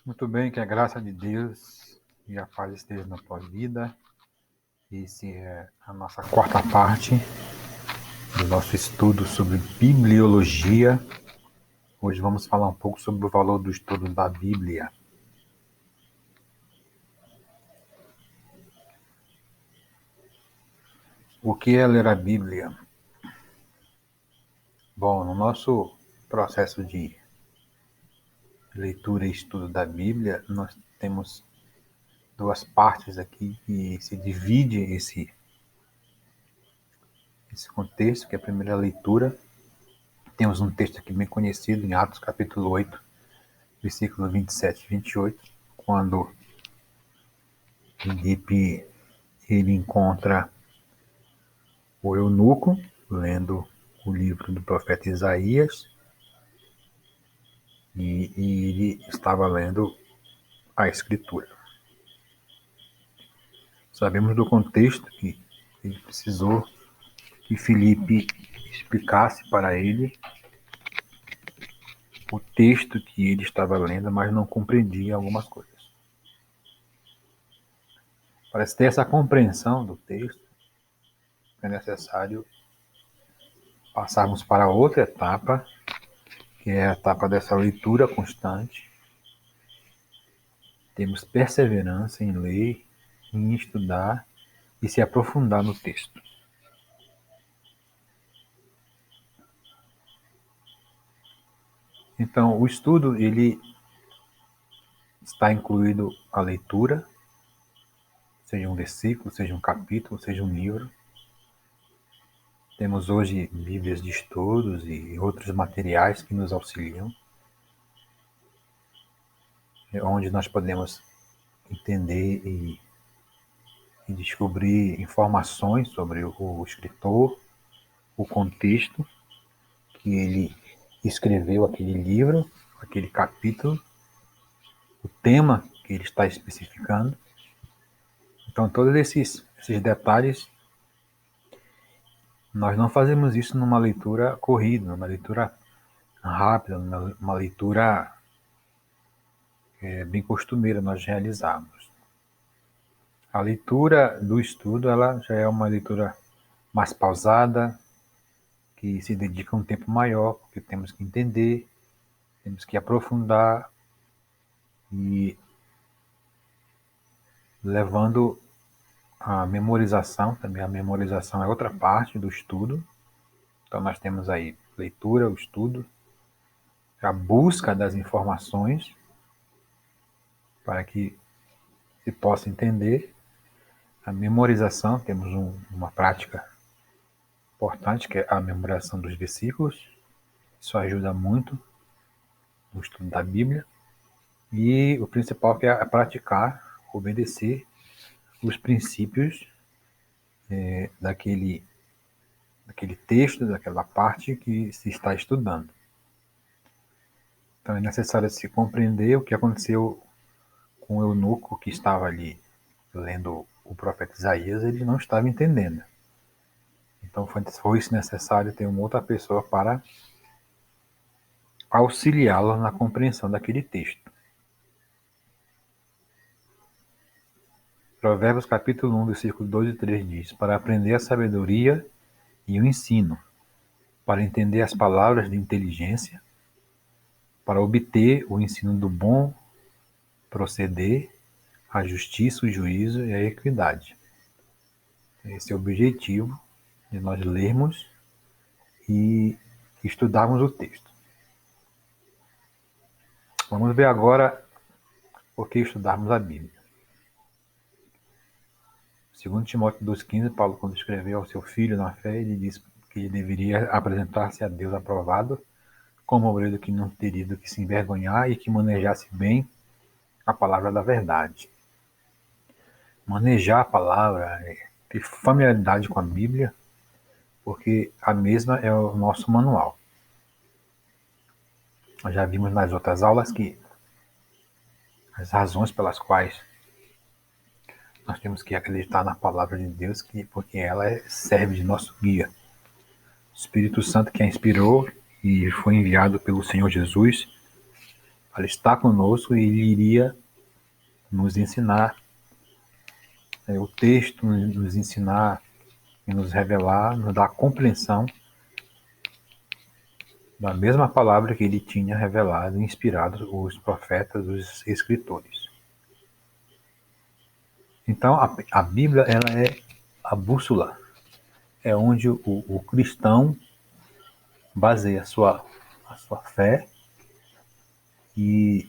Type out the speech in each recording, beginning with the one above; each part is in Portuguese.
Muito bem, que a graça de Deus e a paz esteja na tua vida. Esse é a nossa quarta parte do nosso estudo sobre bibliologia. Hoje vamos falar um pouco sobre o valor do estudo da Bíblia. O que é ler a Bíblia? Bom, no nosso processo de leitura e estudo da Bíblia, nós temos duas partes aqui que se divide esse contexto, que é a primeira leitura. Temos um texto aqui bem conhecido em Atos capítulo 8, versículo 27 e 28, quando Filipe ele encontra o eunuco lendo o livro do profeta Isaías e ele estava lendo a escritura. Sabemos do contexto que ele precisou que Filipe explicasse para ele o texto que ele estava lendo, mas não compreendia algumas coisas. Para ter essa compreensão do texto, é necessário passarmos para outra etapa, que é a etapa dessa leitura constante. Temos perseverança em ler, em estudar e se aprofundar no texto. Então, o estudo ele está incluído a leitura, seja um versículo, seja um capítulo, seja um livro. Temos hoje bíblias de estudos e outros materiais que nos auxiliam, onde nós podemos entender e descobrir informações sobre o escritor, o contexto que ele escreveu aquele livro, aquele capítulo, o tema que ele está especificando. Então, todos esses detalhes, nós não fazemos isso numa leitura corrida, numa leitura rápida, numa leitura bem costumeira nós realizarmos. A leitura do estudo, ela já é uma leitura mais pausada, que se dedica um tempo maior, porque temos que entender, temos que aprofundar e levando a memorização, também a memorização é outra parte do estudo. Então nós temos aí leitura, o estudo, a busca das informações para que se possa entender. A memorização, temos uma prática importante, que é a memorização dos versículos. Isso ajuda muito no estudo da Bíblia. E o principal que é praticar, obedecer os princípios daquele texto, daquela parte que se está estudando. Então é necessário se compreender o que aconteceu com o eunuco que estava ali lendo o profeta Isaías, ele não estava entendendo. Então foi necessário ter uma outra pessoa para auxiliá-lo na compreensão daquele texto. Provérbios capítulo 1, versículo 2 e 3 diz: para aprender a sabedoria e o ensino, para entender as palavras de inteligência, para obter o ensino do bom proceder, a justiça, o juízo e a equidade. Esse é o objetivo de nós lermos e estudarmos o texto. Vamos ver agora por que estudarmos a Bíblia. Segundo Timóteo 2,15, Paulo, quando escreveu ao seu filho na fé, ele disse que ele deveria apresentar-se a Deus aprovado, como obreiro que não teria do que se envergonhar e que manejasse bem a palavra da verdade. Manejar a palavra, ter familiaridade com a Bíblia, porque a mesma é o nosso manual. Nós já vimos nas outras aulas que as razões pelas quais nós temos que acreditar na palavra de Deus, porque ela serve de nosso guia. O Espírito Santo que a inspirou e foi enviado pelo Senhor Jesus Ela está conosco e Ele iria nos ensinar o texto, nos ensinar e nos revelar, nos dar a compreensão da mesma palavra que Ele tinha revelado e inspirado os profetas, os escritores. Então, a Bíblia ela é a bússola, é onde o cristão baseia a sua fé e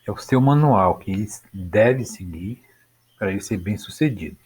é o seu manual que ele deve seguir para ele ser bem sucedido.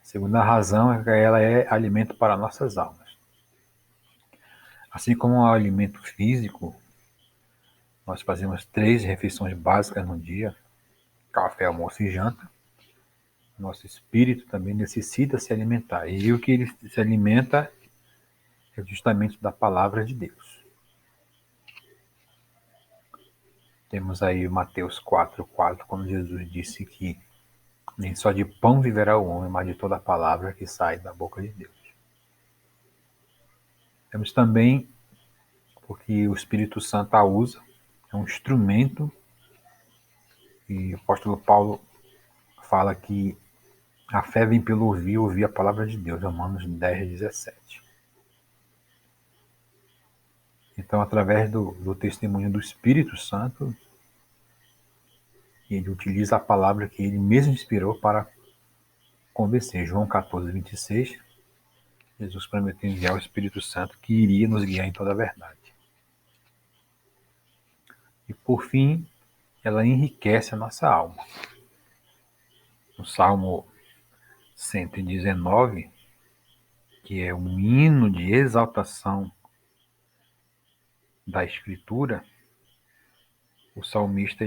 A segunda razão é que ela é alimento para nossas almas. Assim como o alimento físico, nós fazemos 3 refeições básicas no dia, café, almoço e janta. Nosso espírito também necessita se alimentar. E o que ele se alimenta é justamente da palavra de Deus. Temos aí Mateus 4:4, quando Jesus disse que nem só de pão viverá o homem, mas de toda a palavra que sai da boca de Deus. Temos também, porque o Espírito Santo a usa, é um instrumento, e o apóstolo Paulo fala que a fé vem pelo ouvir a palavra de Deus, Romanos 10:17. Então, através do testemunho do Espírito Santo, ele utiliza a palavra que ele mesmo inspirou para convencer. João 14:26, Jesus prometeu enviar o Espírito Santo que iria nos guiar em toda a verdade. E por fim, ela enriquece a nossa alma. No Salmo 119, que é um hino de exaltação da Escritura, o salmista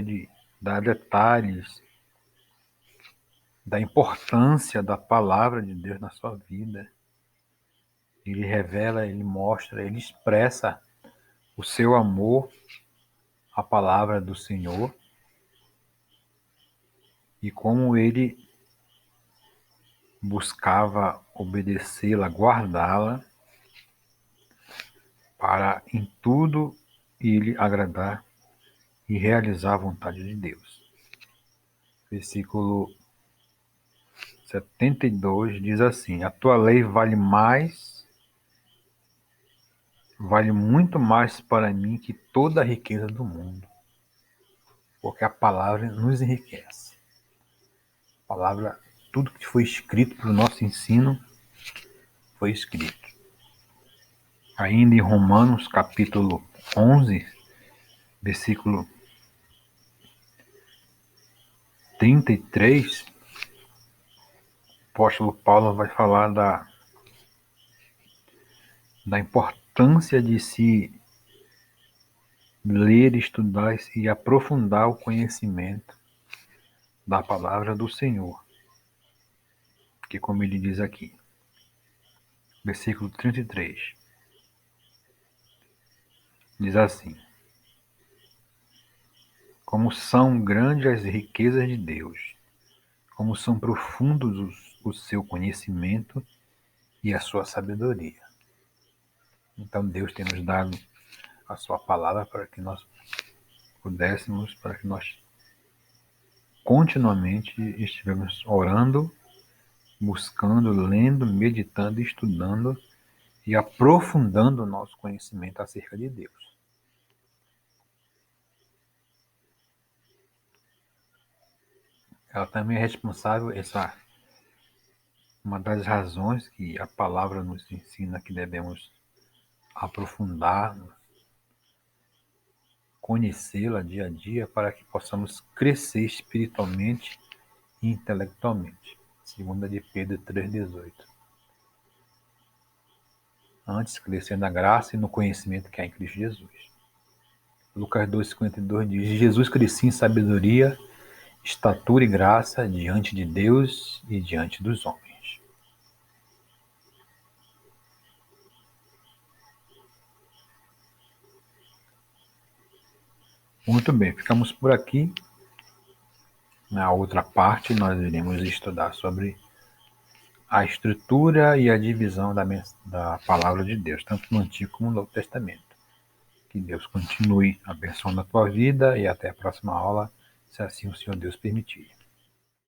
dá detalhes da importância da palavra de Deus na sua vida. Ele revela, ele mostra, ele expressa o seu amor à palavra do Senhor e como ele buscava obedecê-la, guardá-la, para em tudo ele agradar e realizar a vontade de Deus. Versículo 72 diz assim: a tua lei vale muito mais para mim que toda a riqueza do mundo, porque a palavra nos enriquece. A palavra, tudo que foi escrito para o nosso ensino, foi escrito. Ainda em Romanos, capítulo 11, versículo 33, o apóstolo Paulo vai falar da importância de se ler, estudar e aprofundar o conhecimento da palavra do Senhor. Que como ele diz aqui, versículo 33, diz assim: como são grandes as riquezas de Deus, como são profundos o seu conhecimento e a sua sabedoria. Então Deus tem nos dado a sua palavra para que nós pudéssemos, para que nós continuamente estivemos orando, buscando, lendo, meditando, estudando e aprofundando o nosso conhecimento acerca de Deus. Ela também é responsável, uma das razões que a palavra nos ensina que devemos aprofundar, conhecê-la dia a dia para que possamos crescer espiritualmente e intelectualmente. 2 de Pedro 3,18. Antes, crescer na graça e no conhecimento que há em Cristo Jesus. Lucas 2,52 diz: Jesus crescia em sabedoria, estatura e graça diante de Deus e diante dos homens. Muito bem, ficamos por aqui. Na outra parte, nós iremos estudar sobre a estrutura e a divisão da palavra de Deus, tanto no Antigo como no Novo Testamento. Que Deus continue abençoando a tua vida e até a próxima aula, se assim o Senhor Deus permitir.